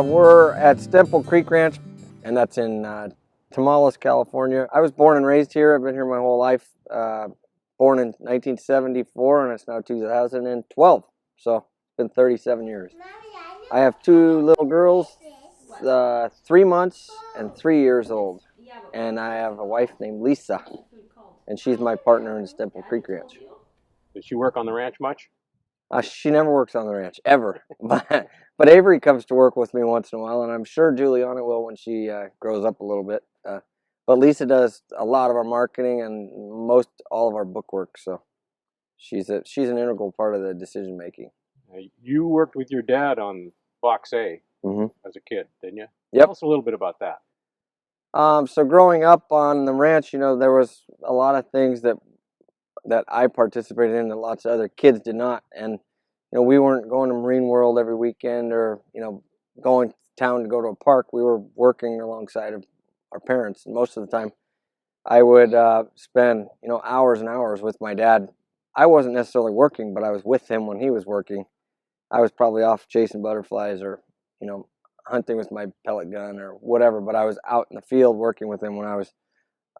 We're at Stemple Creek Ranch, and that's in Tamales, California. I was born and raised here. I've been here my whole life. Born in 1974, and it's now 2012. So it's been 37 years. I have two little girls, 3 months and 3 years old. And I have a wife named Lisa, and she's my partner in Stemple Creek Ranch. Does she work on the ranch much? She never works on the ranch, ever. But Avery comes to work with me once in a while, and I'm sure Juliana will when she grows up a little bit. But Lisa does a lot of our marketing and most all of our book work, so she's an integral part of the decision making. You worked with your dad on Box A as a kid, didn't you? Yep. Tell us a little bit about that. So growing up on the ranch, there was a lot of things that I participated in that lots of other kids did not. And, we weren't going to Marine World every weekend or, going to town to go to a park. We were working alongside of our parents. And most of the time I would spend, hours and hours with my dad. I wasn't necessarily working, but I was with him when he was working. I was probably off chasing butterflies or, hunting with my pellet gun or whatever. But I was out in the field working with him when I was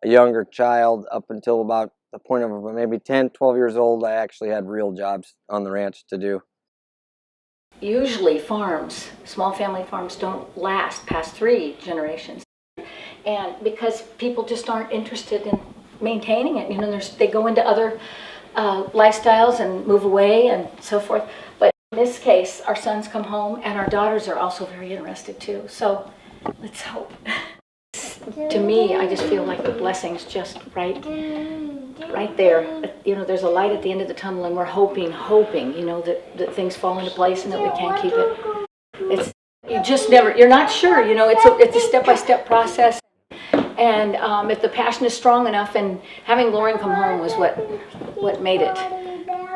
a younger child up until about the point of maybe 10, 12 years old. I actually had real jobs on the ranch to do. Usually farms, small family farms, don't last past 3 generations. And because people just aren't interested in maintaining it, they go into other lifestyles and move away and so forth. But in this case, our sons come home and our daughters are also very interested too. So let's hope. To me, I just feel like the blessing's just right there. There's a light at the end of the tunnel, and we're hoping, that things fall into place and that we can keep it. You're not sure, it's a step-by-step process. And if the passion is strong enough, and having Lauren come home was what made it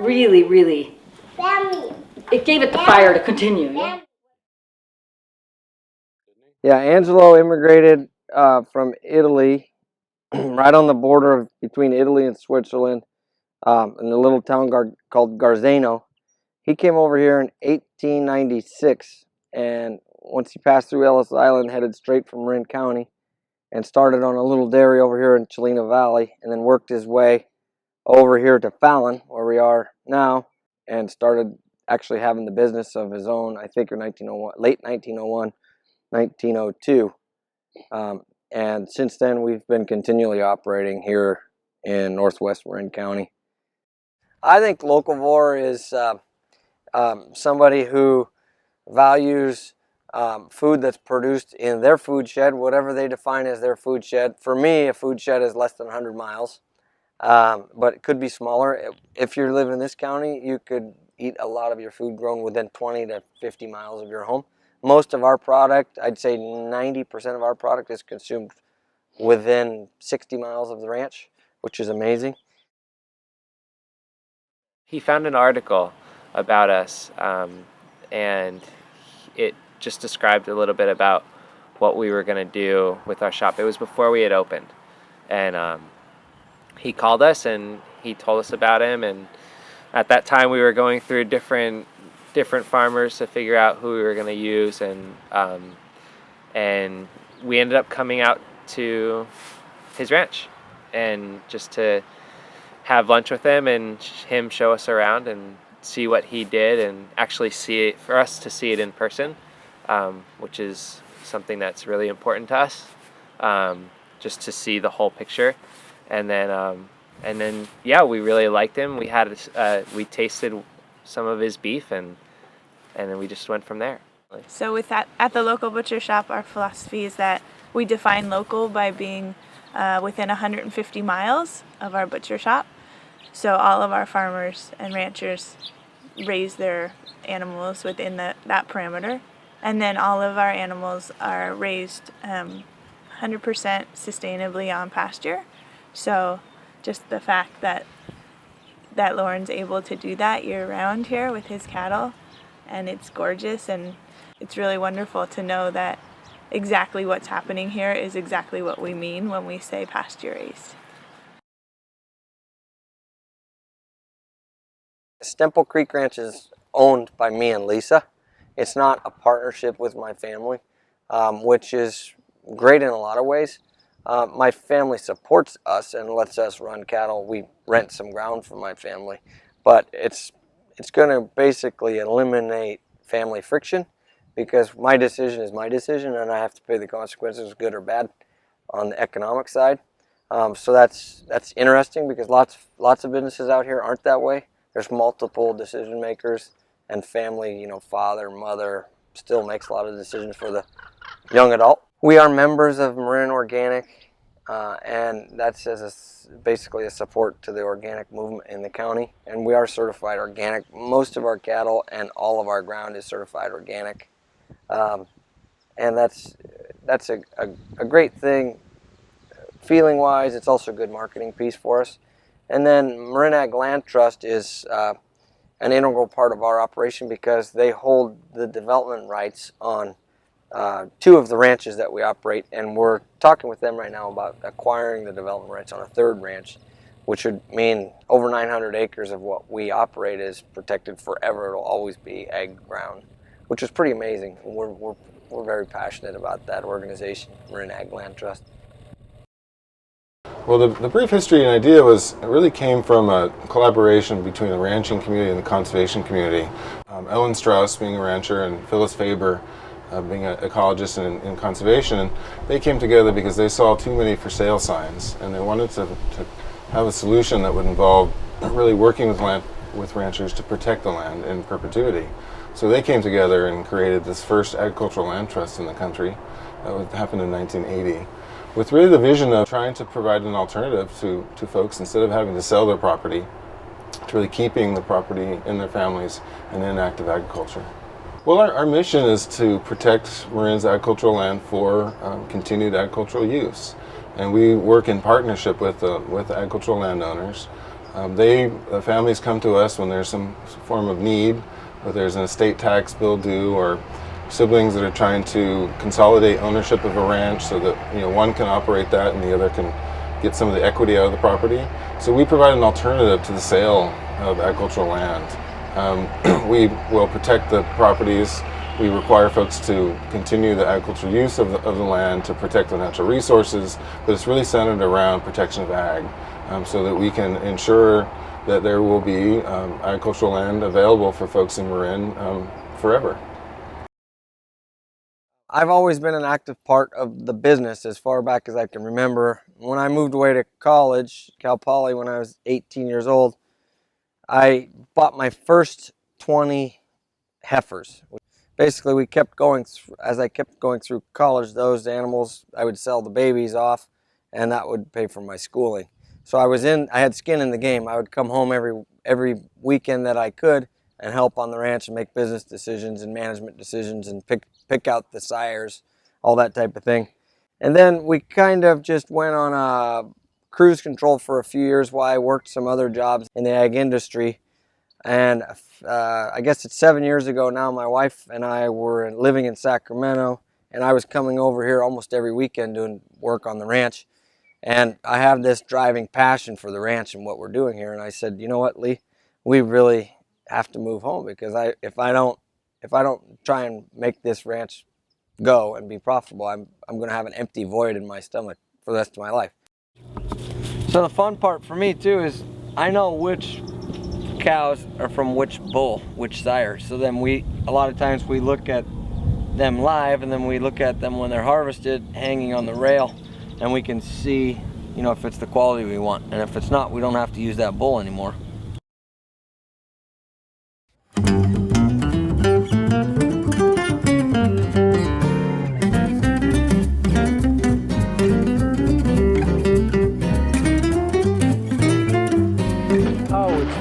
really, really, it gave it the fire to continue. Yeah, Angelo immigrated from Italy, right on the border between Italy and Switzerland, in a little town called Garzano. He came over here in 1896, and once he passed through Ellis Island, headed straight from Marin County, and started on a little dairy over here in Chilena Valley, and then worked his way over here to Fallon, where we are now, and started actually having the business of his own, I think in late 1901, 1902. And since then, we've been continually operating here in northwest Marin County. I think locavore is somebody who values food that's produced in their food shed, whatever they define as their food shed. For me, a food shed is less than 100 miles, but it could be smaller. If you live in this county, you could eat a lot of your food grown within 20 to 50 miles of your home. Most of our product, I'd say 90% of our product is consumed within 60 miles of the ranch, which is amazing. He found an article about us, and it just described a little bit about what we were going to do with our shop. It was before we had opened, and he called us and he told us about him. And at that time, we were going through different farmers to figure out who we were going to use, and we ended up coming out to his ranch and just to have lunch with him and him show us around and see what he did, and actually see it, for us to see it in person, which is something that's really important to us, just to see the whole picture. And then yeah, we really liked him. We tasted some of his beef, and then we just went from there. So with that, at the local butcher shop, our philosophy is that we define local by being within 150 miles of our butcher shop. So all of our farmers and ranchers raise their animals within that parameter. And then all of our animals are raised 100% sustainably on pasture. So just the fact that Lauren's able to do that year round here with his cattle, and it's gorgeous, and it's really wonderful to know that exactly what's happening here is exactly what we mean when we say pasture raised. Stemple Creek Ranch is owned by me and Lisa. It's not a partnership with my family, which is great in a lot of ways. My family supports us and lets us run cattle. We rent some ground from my family, but it's going to basically eliminate family friction, because my decision is my decision and I have to pay the consequences, good or bad, on the economic side. So that's interesting, because lots of businesses out here aren't that way. There's multiple decision makers, and family, father, mother, still makes a lot of decisions for the young adult. We are members of Marin Organic, and that's basically a support to the organic movement in the county. And we are certified organic. Most of our cattle and all of our ground is certified organic, and that's a great thing. Feeling wise, it's also a good marketing piece for us. And then Marin Ag Land Trust is an integral part of our operation, because they hold the development rights on 2 of the ranches that we operate, and we're talking with them right now about acquiring the development rights on a 3rd ranch, which would mean over 900 acres of what we operate is protected forever. It'll always be ag ground, which is pretty amazing. We're very passionate about that organization, Marin Ag Land Trust. Well, the brief history and idea really came from a collaboration between the ranching community and the conservation community. Ellen Strauss being a rancher and Phyllis Faber being an ecologist in conservation, and they came together because they saw too many for sale signs, and they wanted to have a solution that would involve really working with ranchers to protect the land in perpetuity. So they came together and created this first agricultural land trust in the country. That happened in 1980. With really the vision of trying to provide an alternative to folks, instead of having to sell their property, to really keeping the property in their families and in active agriculture. Well, our mission is to protect Marin's agricultural land for continued agricultural use. And we work in partnership with agricultural landowners. The families come to us when there's some form of need, whether there's an estate tax bill due, or siblings that are trying to consolidate ownership of a ranch so that one can operate that and the other can get some of the equity out of the property. So we provide an alternative to the sale of agricultural land. We will protect the properties. We require folks to continue the agricultural use of the land to protect the natural resources, but it's really centered around protection of ag, so that we can ensure that there will be agricultural land available for folks in Marin forever. I've always been an active part of the business as far back as I can remember. When I moved away to college, Cal Poly, when I was 18 years old, I bought my first 20 heifers. Basically, we kept going, as I kept going through college, those animals, I would sell the babies off, and that would pay for my schooling. So I had skin in the game. I would come home every weekend that I could and help on the ranch and make business decisions and management decisions and pick out the sires, all that type of thing. And then we kind of just went on a cruise control for a few years while I worked some other jobs in the ag industry. And I guess it's 7 years ago now, my wife and I were living in Sacramento, and I was coming over here almost every weekend doing work on the ranch. And I have this driving passion for the ranch and what we're doing here. And I said, you know what, Lee, we really have to move home, because if I don't try and make this ranch go and be profitable, I'm going to have an empty void in my stomach for the rest of my life. So the fun part for me too is I know which cows are from which bull, which sire. So then a lot of times we look at them live, and then we look at them when they're harvested hanging on the rail, and we can see, you know, if it's the quality we want. And if it's not, we don't have to use that bull anymore.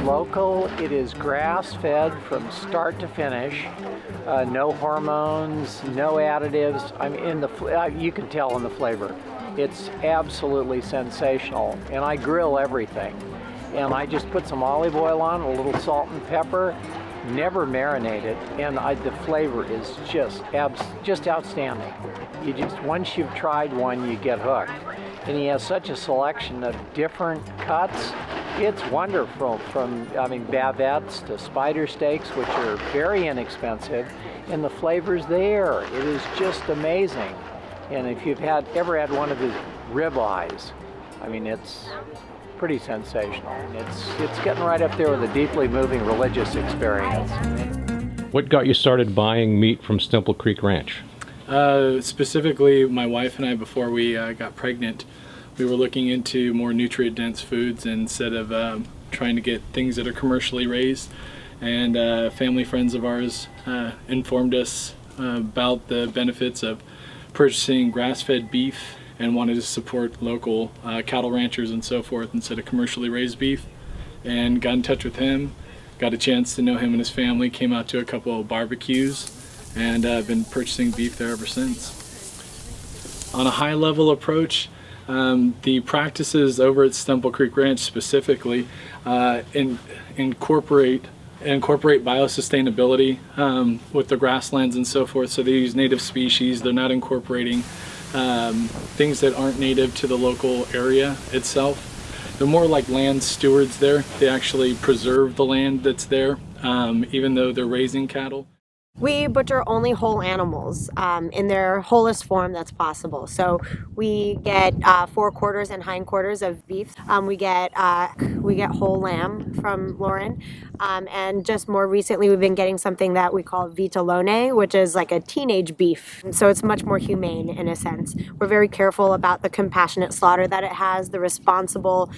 Local, it is grass-fed from start to finish. No hormones, no additives. I mean, you can tell in the flavor. It's absolutely sensational. And I grill everything. And I just put some olive oil on, a little salt and pepper, never marinate it, and the flavor is just outstanding. Once you've tried one, you get hooked. And he has such a selection of different cuts. It's wonderful, from bavettes to spider steaks, which are very inexpensive, and the flavor's there. It is just amazing. And if you've ever had one of his ribeyes, I mean, it's pretty sensational. It's getting right up there with a deeply moving religious experience. What got you started buying meat from Stemple Creek Ranch? Specifically, my wife and I, before we got pregnant, we were looking into more nutrient-dense foods instead of trying to get things that are commercially raised. And family friends of ours informed us about the benefits of purchasing grass-fed beef, and wanted to support local cattle ranchers and so forth instead of commercially raised beef. And got in touch with him, got a chance to know him and his family, came out to a couple of barbecues, and I've been purchasing beef there ever since. On a high-level approach, the practices over at Stemple Creek Ranch specifically incorporate biosustainability with the grasslands and so forth. So they use native species. They're not incorporating things that aren't native to the local area itself. They're more like land stewards there. They actually preserve the land that's there, even though they're raising cattle. We butcher only whole animals in their wholest form that's possible. So we get forequarters and hindquarters of beef. We get whole lamb from Lauren, and just more recently we've been getting something that we call vitellone, which is like a teenage beef. So it's much more humane in a sense. We're very careful about the compassionate slaughter that it has, the responsible,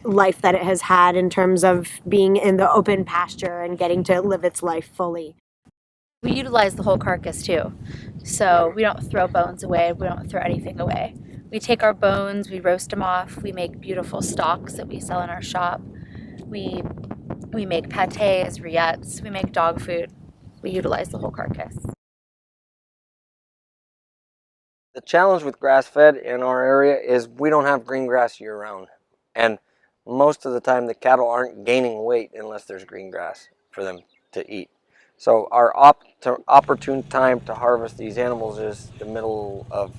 life that it has had in terms of being in the open pasture and getting to live its life fully. We utilize the whole carcass too. So we don't throw bones away, we don't throw anything away. We take our bones, we roast them off, we make beautiful stocks that we sell in our shop. We make pâtés, rillettes, we make dog food. We utilize the whole carcass. The challenge with grass-fed in our area is we don't have green grass year-round. And most of the time the cattle aren't gaining weight unless there's green grass for them to eat. So our opportune time to harvest these animals is the middle of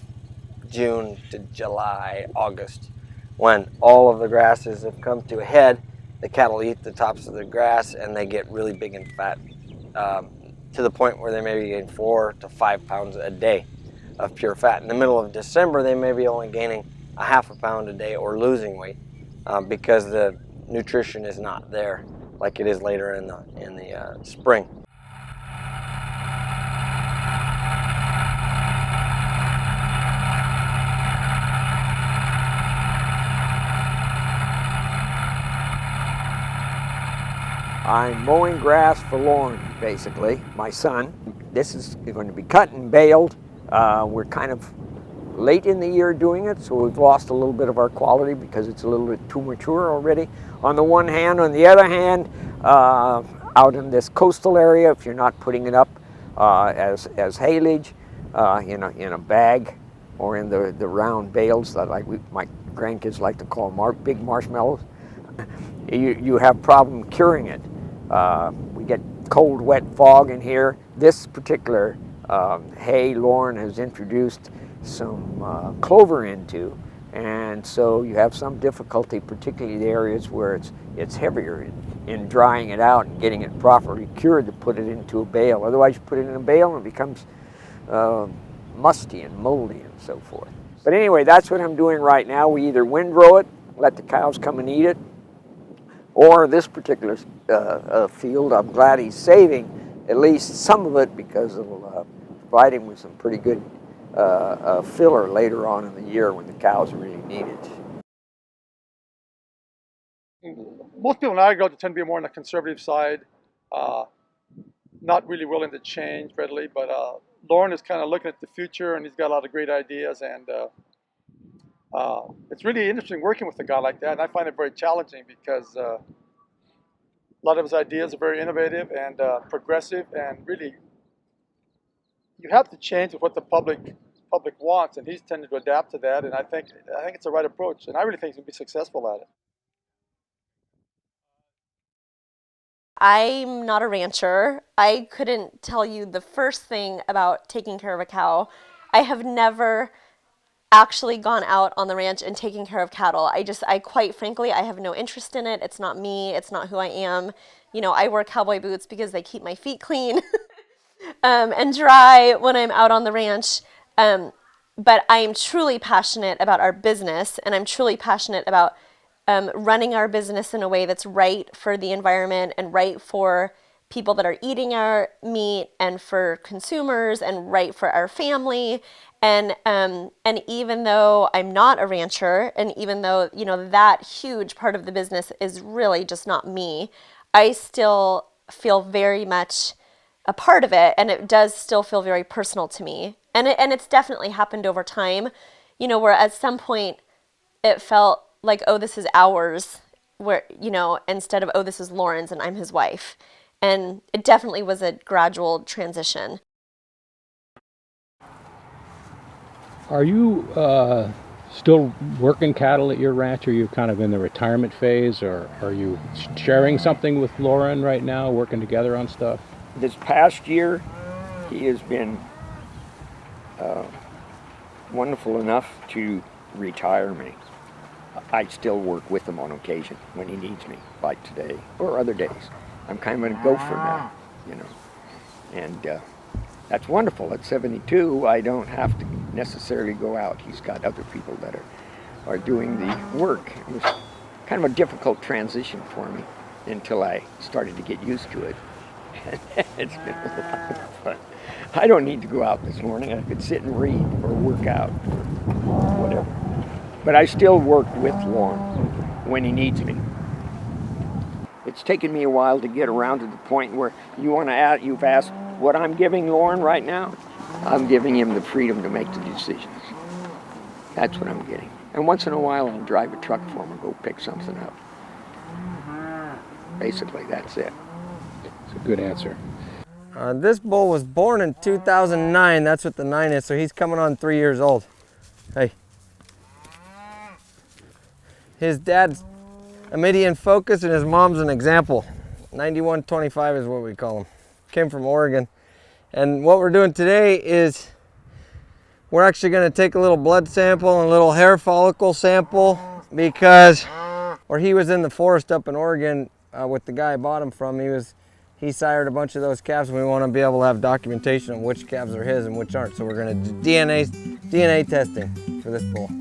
June to July, August, when all of the grasses have come to a head. The cattle eat the tops of the grass and they get really big and fat, to the point where they may be gaining 4 to 5 pounds a day of pure fat. In the middle of December, they may be only gaining a half a pound a day or losing weight. Because the nutrition is not there like it is later in the spring. I'm mowing grass for Lauren, basically, my son. This is going to be cut and baled. We're kind of late in the year doing it, so we've lost a little bit of our quality because it's a little bit too mature already. On the one hand, on the other hand, out in this coastal area, if you're not putting it up as haylage in a bag or in the round bales that my grandkids like to call big marshmallows, you have problem curing it. We get cold, wet fog in here. This particular hay Lauren has introduced some clover into, and so you have some difficulty, particularly the areas where it's heavier in drying it out and getting it properly cured to put it into a bale. Otherwise, you put it in a bale and it becomes musty and moldy and so forth. But anyway, that's what I'm doing right now. We either windrow it, let the cows come and eat it, or this particular field, I'm glad he's saving at least some of it because it'll provide him with some pretty good filler later on in the year when the cows really need it. Most people in agriculture tend to be more on the conservative side, not really willing to change readily, but Lauren is kind of looking at the future, and he's got a lot of great ideas, and it's really interesting working with a guy like that, and I find it very challenging because a lot of his ideas are very innovative and progressive, and really you have to change with what the public wants, and he's tended to adapt to that, and I think it's the right approach, and I really think he'll be successful at it. I'm not a rancher. I couldn't tell you the first thing about taking care of a cow. I have never actually gone out on the ranch and taking care of cattle. I quite frankly, I have no interest in it. It's not me. It's not who I am. You know, I wear cowboy boots because they keep my feet clean and dry when I'm out on the ranch. But I am truly passionate about our business, and I'm truly passionate about running our business in a way that's right for the environment and right for people that are eating our meat and for consumers and right for our family. And even though I'm not a rancher, and even though, you know, that huge part of the business is really just not me, I still feel very much a part of it, and it does still feel very personal to me. And it's definitely happened over time, you know, where at some point it felt like, oh, this is ours, where, you know, instead of, oh, this is Lauren's and I'm his wife. And it definitely was a gradual transition. Are you still working cattle at your ranch? Are you kind of in the retirement phase, or are you sharing something with Lauren right now, working together on stuff? This past year, he has been wonderful enough to retire me. I still work with him on occasion when he needs me, like today or other days. I'm kind of a gopher now, you know, and that's wonderful. At 72, I don't have to necessarily go out. He's got other people that are doing the work. It was kind of a difficult transition for me until I started to get used to it. It's been a lot of fun. I don't need to go out this morning. I could sit and read or work out or whatever. But I still work with Lauren when he needs me. It's taken me a while to get around to the point where you've asked what I'm giving Lauren right now. I'm giving him the freedom to make the decisions. That's what I'm getting. And once in a while I'll drive a truck for him or go pick something up. Basically, that's it. It's a good answer. This bull was born in 2009. That's what the 9 is, so he's coming on 3 years old. Hey. His dad's a Midian Focus and his mom's an Example. 9125 is what we call him. Came from Oregon. And what we're doing today is we're actually going to take a little blood sample and a little hair follicle sample, because where he was in the forest up in Oregon with the guy I bought him from, he sired a bunch of those calves, and we want to be able to have documentation on which calves are his and which aren't. So we're going to do DNA testing for this bull.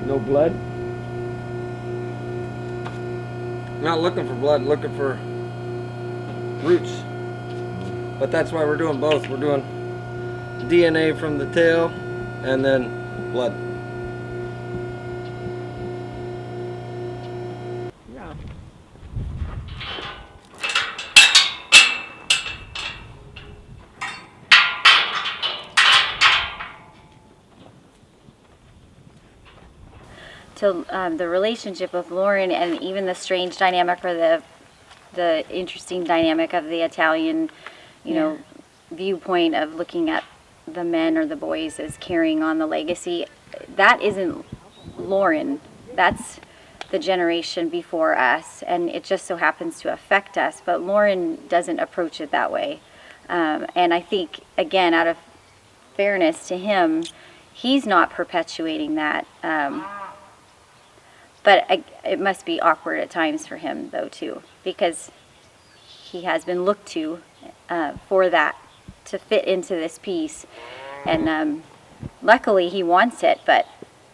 No blood? Not looking for blood, looking for roots. But that's why we're doing both. We're doing DNA from the tail and then blood. Yeah. To the relationship with Lauren, and even the strange dynamic or the the interesting dynamic of the Italian, you know, viewpoint of looking at the men or the boys as carrying on the legacy. That isn't Lauren. That's the generation before us, and it just so happens to affect us. But Lauren doesn't approach it that way. And I think, again, out of fairness to him, he's not perpetuating that. But it must be awkward at times for him, though, too, because he has been looked to for that, to fit into this piece. And luckily he wants it, but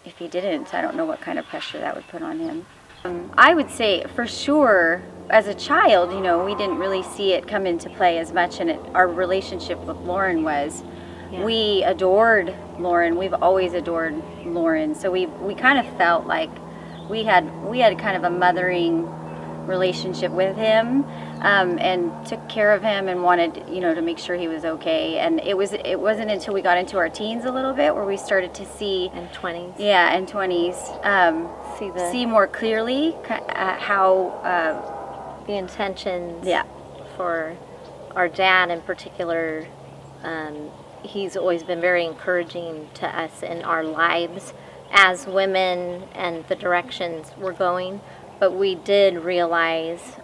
if he didn't, I don't know what kind of pressure that would put on him. I would say for sure, as a child, you know, we didn't really see it come into play as much, and our relationship with Lauren was, we adored Lauren. We've always adored Lauren. So we kind of felt like we had kind of a mothering relationship with him, and took care of him and wanted, you know, to make sure he was okay. And it wasn't until we got into our teens a little bit where we started to see, and 20s, and 20s, see more clearly how the intentions for our dad in particular. He's always been very encouraging to us in our lives as women and the directions we're going. But we did realize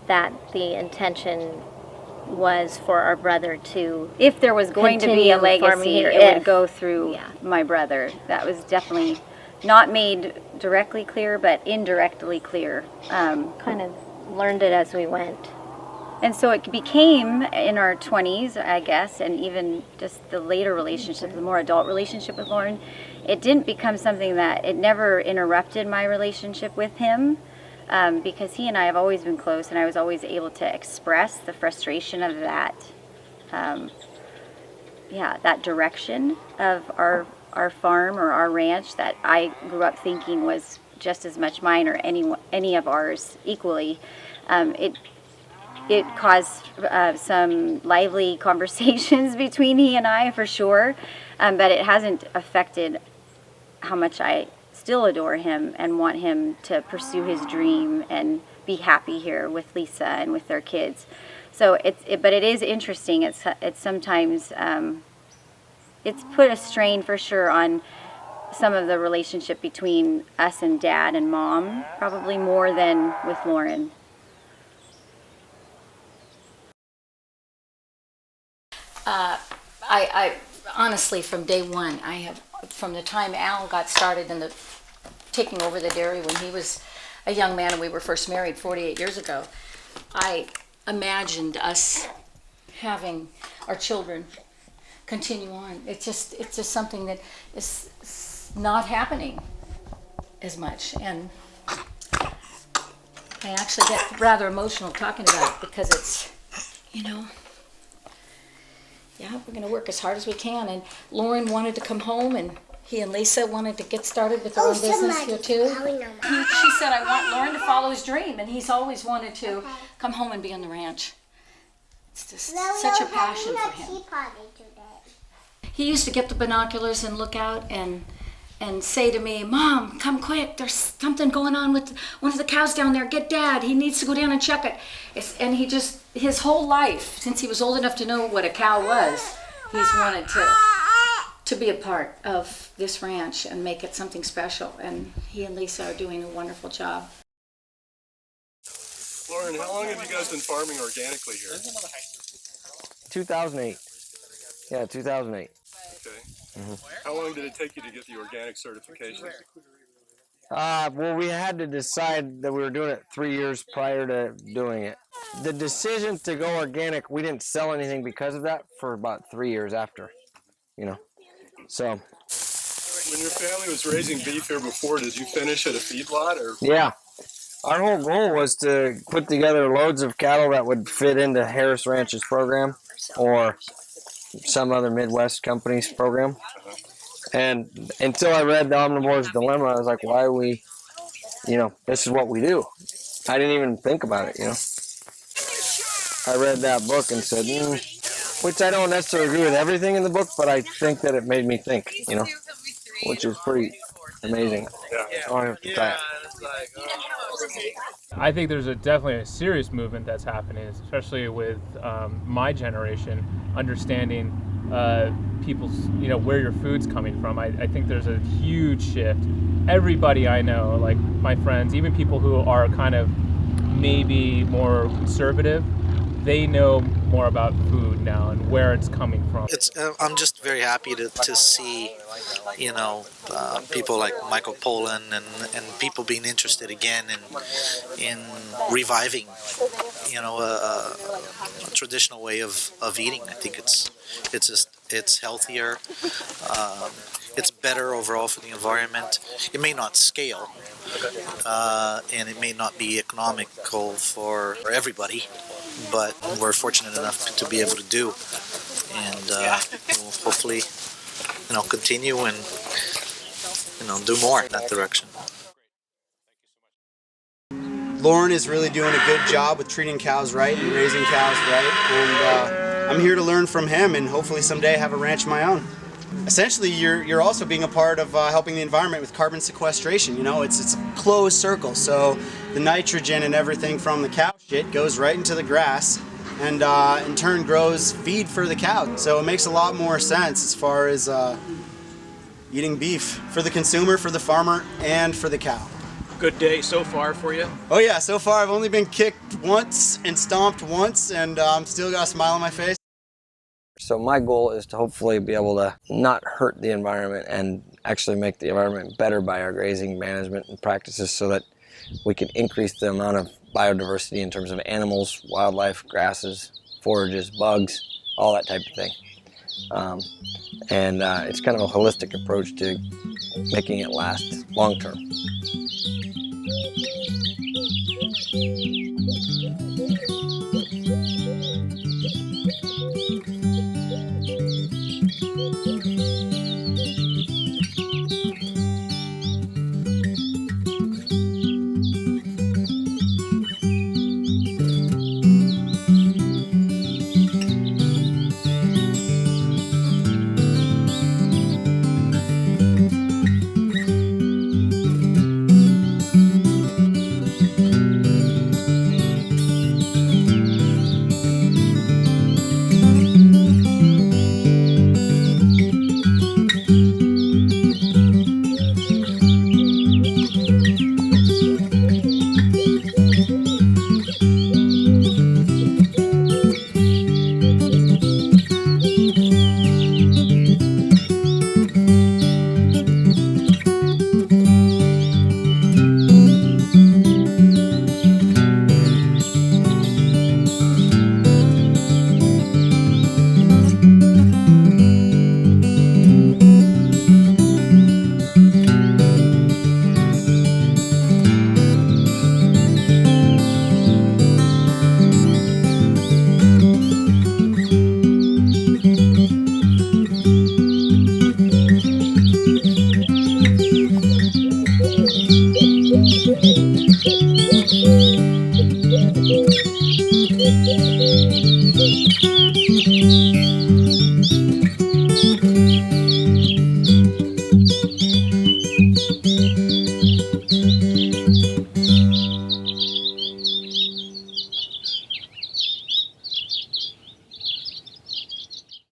that the intention was for our brother to, if there was going to be a legacy, it would go through my brother. That was definitely not made directly clear, but indirectly clear. Kind of learned it as we went. And so it became, in our 20s, I guess, and even just the later relationship, the more adult relationship with Lauren, it didn't become something that, it never interrupted my relationship with him, because he and I have always been close, and I was always able to express the frustration of that, that direction of our farm or our ranch that I grew up thinking was just as much mine or any of ours equally. It caused some lively conversations between he and I, for sure, but it hasn't affected how much I still adore him and want him to pursue his dream and be happy here with Lisa and with their kids. So but it is interesting. It's sometimes it's put a strain for sure on some of the relationship between us and Dad and Mom, probably more than with Lauren. I honestly, from day one, from the time Al got started in taking over the dairy when he was a young man and we were first married 48 years ago, I imagined us having our children continue on. It's just something that is not happening as much, and I actually get rather emotional talking about it because it's, we're going to work as hard as we can. And Lauren wanted to come home, and he and Lisa wanted to get started with their own business here too. She said, I want Lauren to follow his dream, and he's always wanted to come home and be on the ranch. It's just such a passion for him. He used to get the binoculars and look out and say to me, Mom, come quick, there's something going on with one of the cows down there. Get Dad, he needs to go down and check it. And his whole life, since he was old enough to know what a cow was, he's wanted to be a part of this ranch and make it something special. And he and Lisa are doing a wonderful job. Lauren, how long have you guys been farming organically here? 2008. Yeah, 2008. Okay. Mm-hmm. How long did it take you to get the organic certification? Well, we had to decide that we were doing it 3 years prior to doing it. The decision to go organic, we didn't sell anything because of that for about 3 years after, So. When your family was raising beef here before, did you finish at a feedlot or? Yeah. Our whole goal was to put together loads of cattle that would fit into Harris Ranch's program or some other Midwest company's program. And until I read The Omnivore's Dilemma, I was like, why are we, this is what we do. I didn't even think about it, I read that book and said, which I don't necessarily agree with everything in the book, but I think that it made me think, which is pretty amazing. Yeah. I have to try it. I think there's definitely a serious movement that's happening, especially with my generation, understanding people's, where your food's coming from. I think there's a huge shift. Everybody I know, like my friends, even people who are kind of maybe more conservative, they know more about food now and where it's coming from. I'm just very happy to see, people like Michael Pollan and people being interested again in reviving, a traditional way of eating. I think it's healthier. It's better overall for the environment. It may not scale, and it may not be economical for everybody, but we're fortunate enough to be able to do, and we'll hopefully, continue and do more in that direction. Lauren is really doing a good job with treating cows right and raising cows right, and I'm here to learn from him and hopefully someday have a ranch of my own. Essentially, you're also being a part of helping the environment with carbon sequestration. It's a closed circle, so the nitrogen and everything from the cow shit goes right into the grass, and in turn grows feed for the cow. So it makes a lot more sense as far as eating beef for the consumer, for the farmer, and for the cow. Good day so far for you? Oh yeah, so far I've only been kicked once and stomped once, and I'm still got a smile on my face. So my goal is to hopefully be able to not hurt the environment and actually make the environment better by our grazing management and practices, so that we can increase the amount of biodiversity in terms of animals, wildlife, grasses, forages, bugs, all that type of thing. It's kind of a holistic approach to making it last long term.